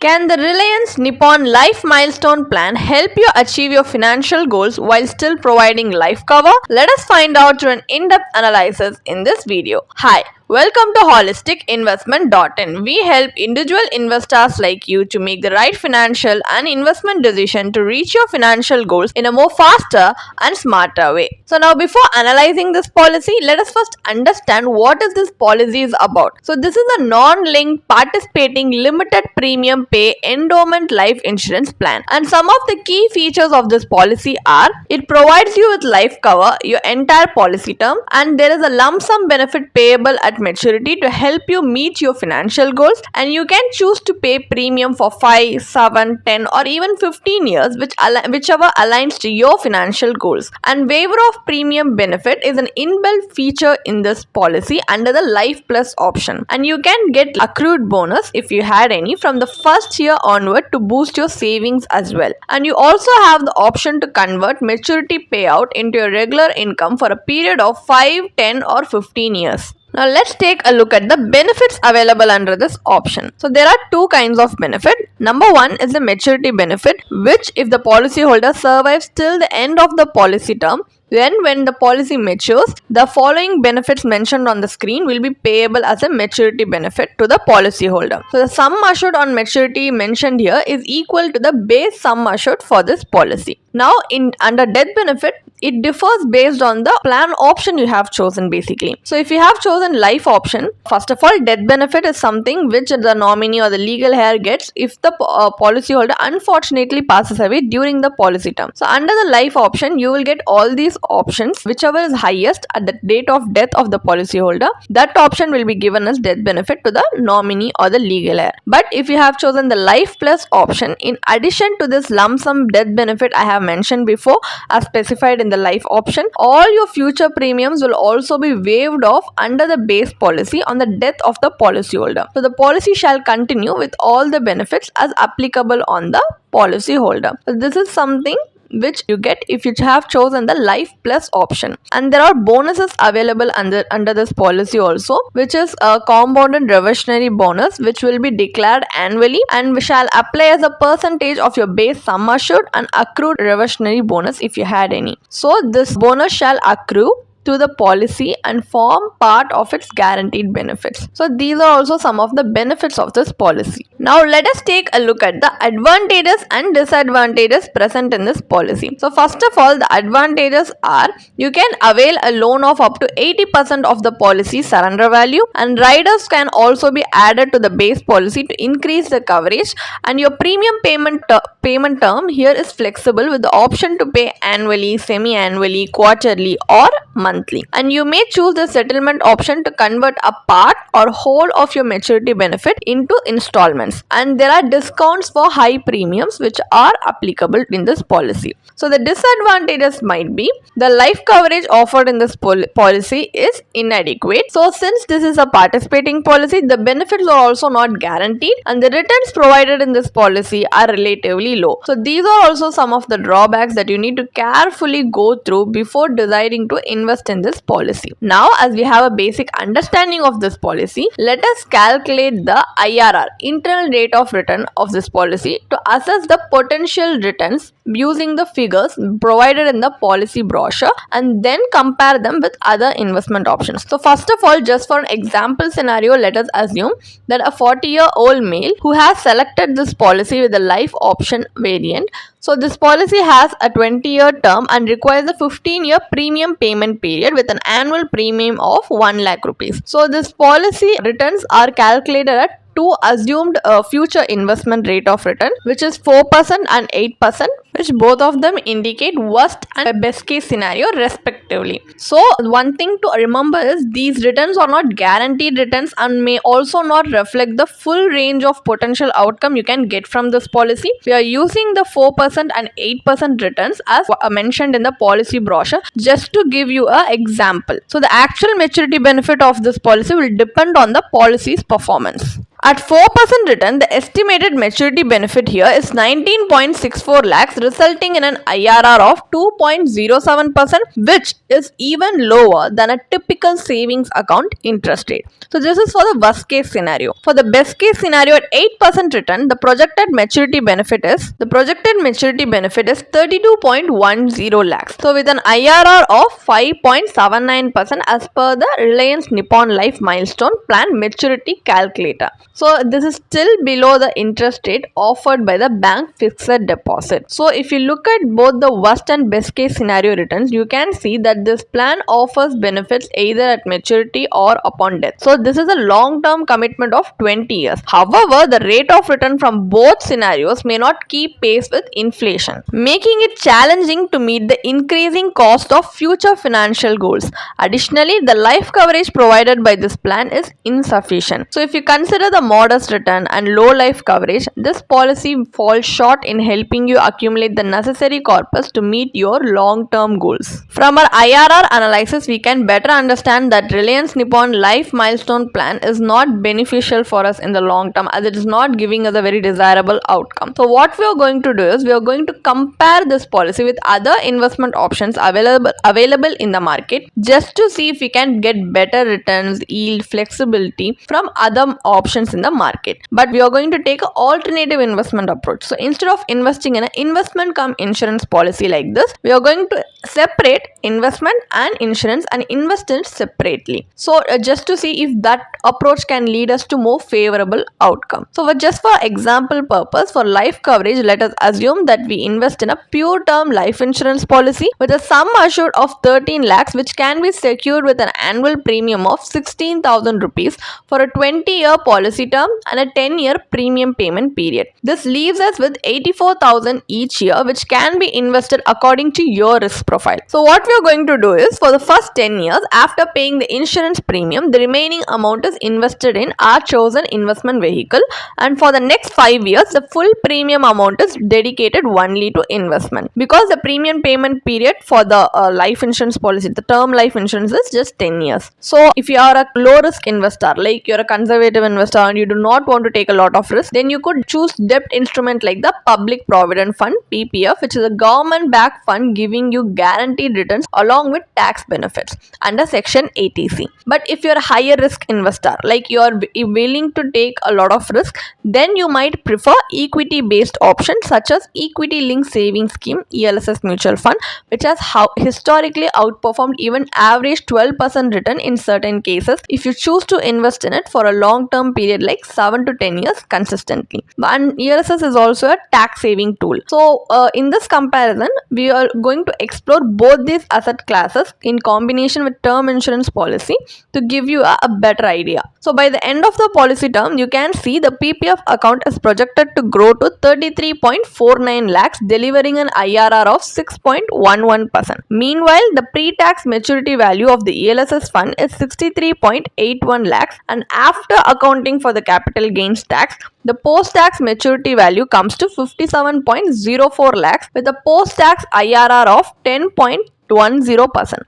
Can the Reliance Nippon Life Milestone plan help you achieve your financial goals while still providing life cover? Let us find out through an in-depth analysis in this video. Hi, welcome to holisticinvestment.in. We help individual investors like you to make the right financial and investment decision to reach your financial goals in a more faster and smarter way. So now before analyzing this policy, let us first understand what is this policy is about. So this is a non-linked participating limited premium pay endowment life insurance plan, and some of the key features of this policy are: it provides you with life cover your entire policy term, and there is a lump sum benefit payable at maturity to help you meet your financial goals, and you can choose to pay premium for 5, 7, 10 or even 15 years whichever aligns to your financial goals. And waiver of premium benefit is an inbuilt feature in this policy under the life plus option, and you can get accrued bonus if you had any from the first year onward to boost your savings as well. And you also have the option to convert maturity payout into your regular income for a period of 5, 10 or 15 years. Now let's take a look at the benefits available under this option. So there are two kinds of benefit. Number one is the maturity benefit, which if the policyholder survives till the end of the policy term, then when the policy matures, the following benefits mentioned on the screen will be payable as a maturity benefit to the policyholder. So the sum assured on maturity mentioned here is equal to the base sum assured for this policy. Now under death benefit, it differs based on the plan option you have chosen basically. So if you have chosen life option, first of all, death benefit is something which the nominee or the legal heir gets if the policyholder unfortunately passes away during the policy term. So under the life option, you will get all these options, whichever is highest at the date of death of the policyholder, that option will be given as death benefit to the nominee or the legal heir. But if you have chosen the life plus option, in addition to this lump sum death benefit I have mentioned before as specified in the life option, all your future premiums will also be waived off under the base policy on the death of the policyholder. So the policy shall continue with all the benefits as applicable on the policyholder. So this is something which you get if you have chosen the life plus option. And there are bonuses available under this policy also, which is a compounded reversionary bonus which will be declared annually and shall apply as a percentage of your base sum assured and accrued reversionary bonus if you had any. So this bonus shall accrue to the policy and form part of its guaranteed benefits. So these are also some of the benefits of this policy. Now let us take a look at the advantages and disadvantages present in this policy. So first of all, the advantages are: you can avail a loan of up to 80% of the policy surrender value, and riders can also be added to the base policy to increase the coverage, and your premium payment term here is flexible with the option to pay annually, semi-annually, quarterly or monthly. And you may choose the settlement option to convert a part or whole of your maturity benefit into installments, and there are discounts for high premiums which are applicable in this policy. So the disadvantages might be: the life coverage offered in this policy is inadequate. So since this is a participating policy, the benefits are also not guaranteed, and the returns provided in this policy are relatively low. So these are also some of the drawbacks that you need to carefully go through before deciding to invest in this policy. Now, as we have a basic understanding of this policy, let us calculate the IRR, internal rate of return of this policy, to assess the potential returns using the figures provided in the policy brochure, and then compare them with other investment options. So first of all, just for an example scenario, let us assume that a 40-year-old male who has selected this policy with the life option variant. So this policy has a 20-year term and requires a 15-year premium payment period with an annual premium of 1 lakh rupees. So this policy returns are calculated at two assumed future investment rate of return, which is 4% and 8%, which both of them indicate worst and best case scenario respectively. So one thing to remember is these returns are not guaranteed returns and may also not reflect the full range of potential outcome you can get from this policy. We are using the 4% and 8% returns as mentioned in the policy brochure just to give you an example. So the actual maturity benefit of this policy will depend on the policy's performance. At 4% return, the estimated maturity benefit here is 19.64 lakhs, resulting in an IRR of 2.07%, which is even lower than a typical savings account interest rate. So this is for the worst case scenario. For the best case scenario at 8% return, the projected maturity benefit is 32.10 lakhs. So with an IRR of 5.79% as per the Reliance Nippon Life Milestone Plan maturity calculator. So this is still below the interest rate offered by the bank fixed deposit. So if you look at both the worst and best case scenario returns, you can see that this plan offers benefits either at maturity or upon death. So this is a long-term commitment of 20 years. However, the rate of return from both scenarios may not keep pace with inflation, making it challenging to meet the increasing cost of future financial goals. Additionally, the life coverage provided by this plan is insufficient. So if you consider the modest return and low life coverage, this policy falls short in helping you accumulate the necessary corpus to meet your long-term goals. From our IRR analysis, we can better understand that Reliance Nippon Life Milestone Plan is not beneficial for us in the long term, as it is not giving us a very desirable outcome. So what we are going to do is we are going to compare this policy with other investment options available in the market, just to see if we can get better returns, yield, flexibility from other options in the market. But we are going to take an alternative investment approach. So instead of investing in an investment cum insurance policy like this, we are going to separate investment and insurance and invest in it separately. So just to see if that approach can lead us to more favorable outcome. So just for example purpose, for life coverage, let us assume that we invest in a pure term life insurance policy with a sum assured of 13 lakhs, which can be secured with an annual premium of 16,000 rupees for a 20-year policy term and a 10-year premium payment period. This leaves us with 84,000 each year, which can be invested according to your risk profile. So what we are going to do is, for the first 10 years after paying the insurance premium, the remaining amount is invested in our chosen investment vehicle, and for the next 5 years the full premium amount is dedicated only to investment, because the premium payment period for the life insurance policy, the term life insurance, is just 10 years. So if you are a low risk investor, like you're a conservative investor and you do not want to take a lot of risk, then you could choose debt instrument like the Public Provident Fund (PPF), which is a government backed fund giving you guaranteed returns along with tax benefits under section 80C. But if you're a higher risk investor, like you're willing to take a lot of risk, then you might prefer equity based options such as equity linked savings scheme (ELSS) mutual fund, which has historically outperformed even average 12% return in certain cases if you choose to invest in it for a long term period like 7 to 10 years consistently. And ELSS is also a tax saving tool. So in this comparison, we are going to explore both these asset classes in combination with term insurance policy to give you a better idea. So by the end of the policy term, you can see the PPF account is projected to grow to 33.49 lakhs, delivering an IRR of 6.11%. Meanwhile, the pre-tax maturity value of the ELSS fund is 63.81 lakhs, and after accounting for the capital gains tax, the post-tax maturity value comes to 57.04 lakhs with a post-tax IRR of 10.10%.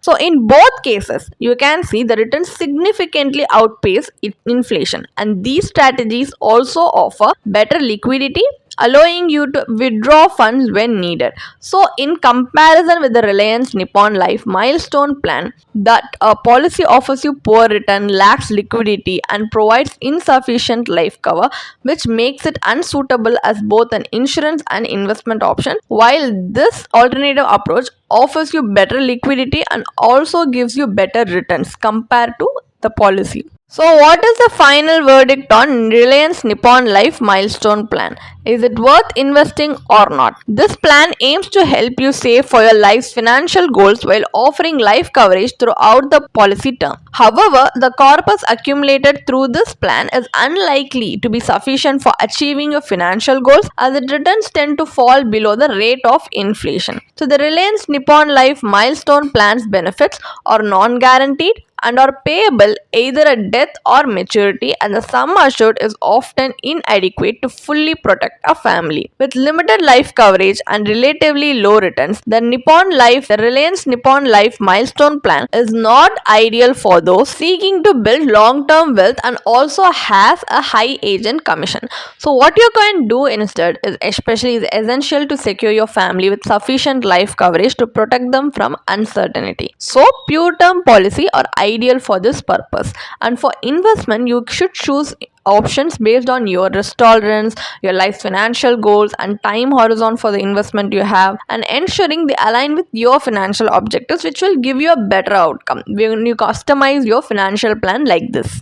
So in both cases, you can see the returns significantly outpace inflation, and these strategies also offer better liquidity, allowing you to withdraw funds when needed. So in comparison with the Reliance Nippon Life Milestone Plan, that policy offers you poor return, lacks liquidity, and provides insufficient life cover, which makes it unsuitable as both an insurance and investment option, while this alternative approach offers you better liquidity and also gives you better returns compared to the policy. So what is the final verdict on Reliance Nippon Life Milestone Plan? Is it worth investing or not? This plan aims to help you save for your life's financial goals while offering life coverage throughout the policy term. However, the corpus accumulated through this plan is unlikely to be sufficient for achieving your financial goals, as its returns tend to fall below the rate of inflation. So the Reliance Nippon Life Milestone Plan's benefits are non-guaranteed and are payable either at death death or maturity, and the sum assured is often inadequate to fully protect a family. With limited life coverage and relatively low returns, the Reliance Nippon Life Milestone plan is not ideal for those seeking to build long-term wealth and also has a high agent commission. So what you can do instead is essential to secure your family with sufficient life coverage to protect them from uncertainty. So pure term policy are ideal for this purpose. And for investment, you should choose options based on your risk tolerance, your life's financial goals, and time horizon for the investment you have, and ensuring they align with your financial objectives, which will give you a better outcome when you customize your financial plan like this.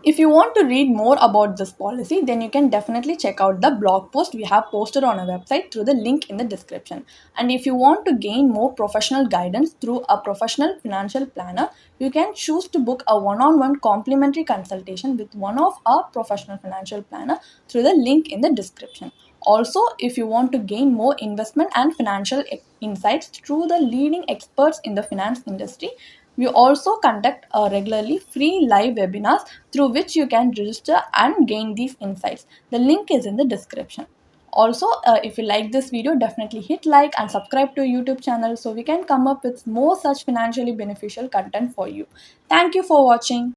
If you want to read more about this policy, then you can definitely check out the blog post we have posted on our website through the link in the description. And if you want to gain more professional guidance through a professional financial planner, you can choose to book a one-on-one complimentary consultation with one of our professional financial planner through the link in the description. Also, if you want to gain more investment and financial insights through the leading experts in the finance industry, we also conduct regularly free live webinars through which you can register and gain these insights. The link is in the description. Also, if you like this video, definitely hit like and subscribe to our YouTube channel so we can come up with more such financially beneficial content for you. Thank you for watching.